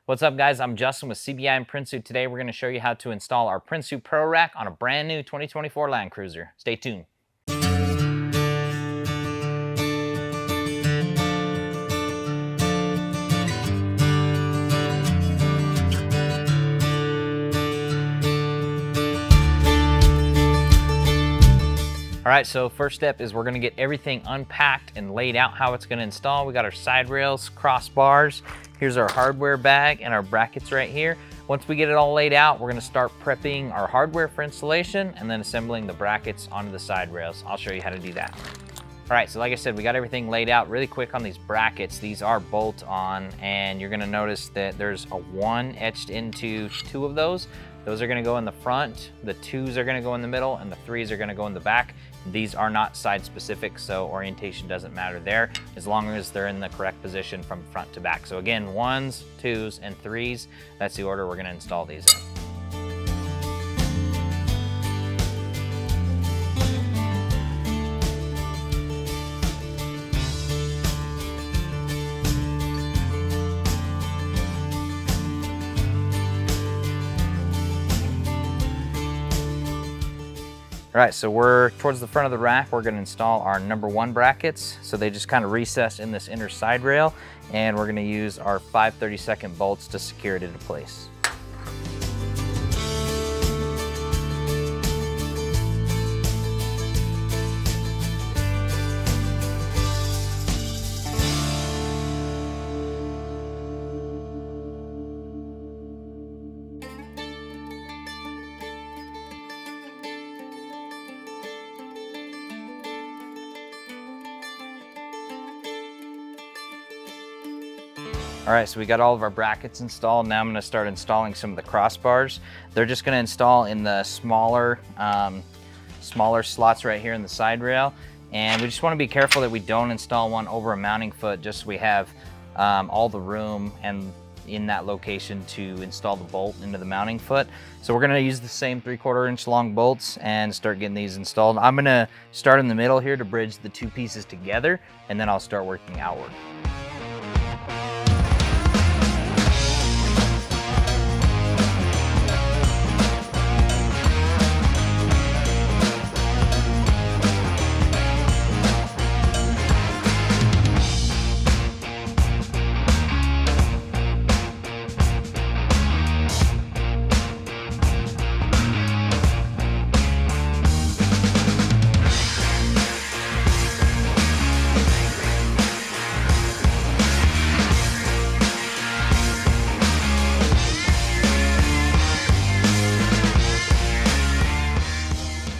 What's up, guys? I'm Justin with CBI and Prinsu. Today we're going to show you how to install our Prinsu Pro Rack on a brand new 2024 Landcruiser. Stay tuned. All right, so first step is we're gonna get everything unpacked and laid out how it's gonna install. We got our side rails, crossbars. Here's our hardware bag and our brackets right here. Once we get it all laid out, we're gonna start prepping our hardware for installation and then assembling the brackets onto the side rails. I'll show you how to do that. All right, so like I said, we got everything laid out really quick on these brackets. These are bolt on, and you're gonna notice that there's a 1 etched into 2 of those. Those are gonna go in the front, the 2s are gonna go in the middle, and the 3s are gonna go in the back. These are not side specific, so orientation doesn't matter there, as long as they're in the correct position from front to back. So again, 1s, 2s, and 3s, that's the order we're gonna install these in. All right, so we're towards the front of the rack. We're gonna install our number 1 brackets. So they just kind of recess in this inner side rail, and we're gonna use our 5/32 bolts to secure it into place. All right, so we got all of our brackets installed. Now I'm gonna start installing some of the crossbars. They're just gonna install in the smaller slots right here in the side rail. And we just wanna be careful that we don't install one over a mounting foot, just so we have all the room and in that location to install the bolt into the mounting foot. So we're gonna use the same 3/4 inch long bolts and start getting these installed. I'm gonna start in the middle here to bridge the 2 pieces together, and then I'll start working outward.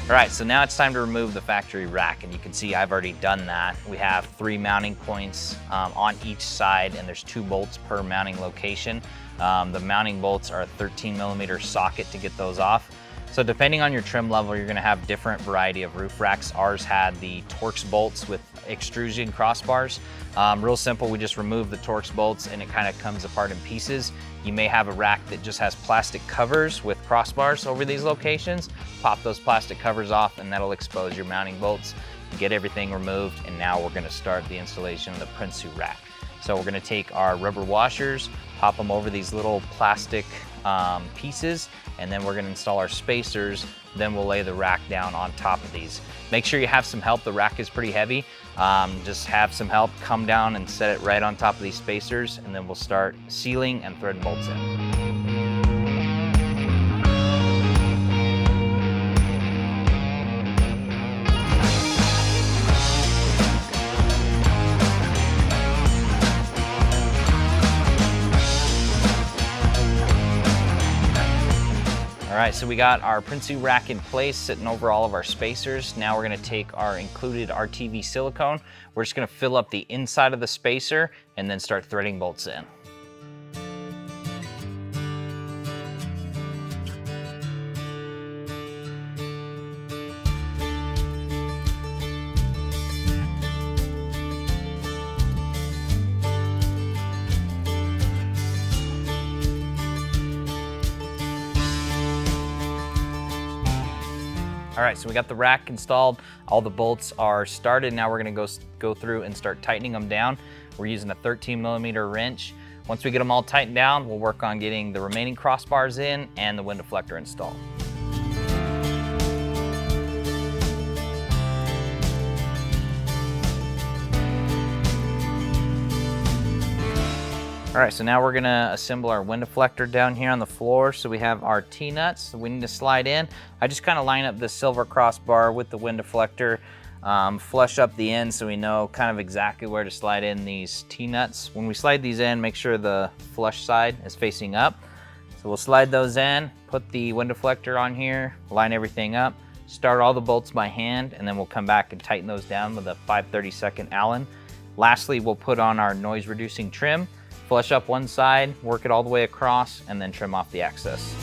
All right, so now it's time to remove the factory rack, and you can see I've already done that. We have 3 mounting points on each side, and there's 2 bolts per mounting location. The mounting bolts are a 13mm socket to get those off. So depending on your trim level, you're gonna have different variety of roof racks. Ours had the Torx bolts with extrusion crossbars. Real simple, we just remove the Torx bolts and it kind of comes apart in pieces. You may have a rack that just has plastic covers with crossbars over these locations. Pop those plastic covers off and that'll expose your mounting bolts. Get everything removed, and now we're gonna start the installation of the Prinsu rack. So we're gonna take our rubber washers, pop them over these little plastic pieces, and then we're gonna install our spacers. Then we'll lay the rack down on top of these. Make sure you have some help. The rack is pretty heavy. Just have some help, come down and set it right on top of these spacers, and then we'll start sealing and threading bolts in. All right, so we got our Prinsu rack in place, sitting over all of our spacers. Now we're gonna take our included RTV silicone. We're just gonna fill up the inside of the spacer and then start threading bolts in. All right, so we got the rack installed. All the bolts are started. Now we're gonna go through and start tightening them down. We're using a 13mm wrench. Once we get them all tightened down, we'll work on getting the remaining crossbars in and the wind deflector installed. All right, so now we're gonna assemble our wind deflector down here on the floor. So we have our T-nuts that we need to slide in. I just kind of line up the silver crossbar with the wind deflector, flush up the end so we know kind of exactly where to slide in these T-nuts. When we slide these in, make sure the flush side is facing up. So we'll slide those in, put the wind deflector on here, line everything up, start all the bolts by hand, and then we'll come back and tighten those down with a 5/32 Allen. Lastly, we'll put on our noise reducing trim, flush up one side, work it all the way across, and then trim off the excess.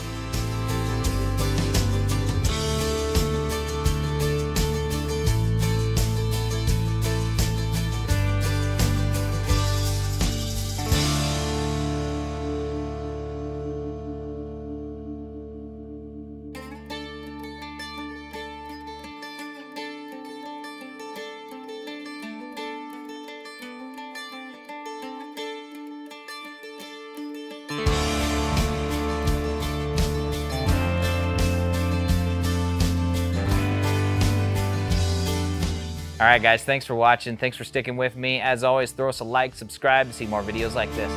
All right, guys, thanks for watching. Thanks for sticking with me. As always, throw us a like, subscribe to see more videos like this.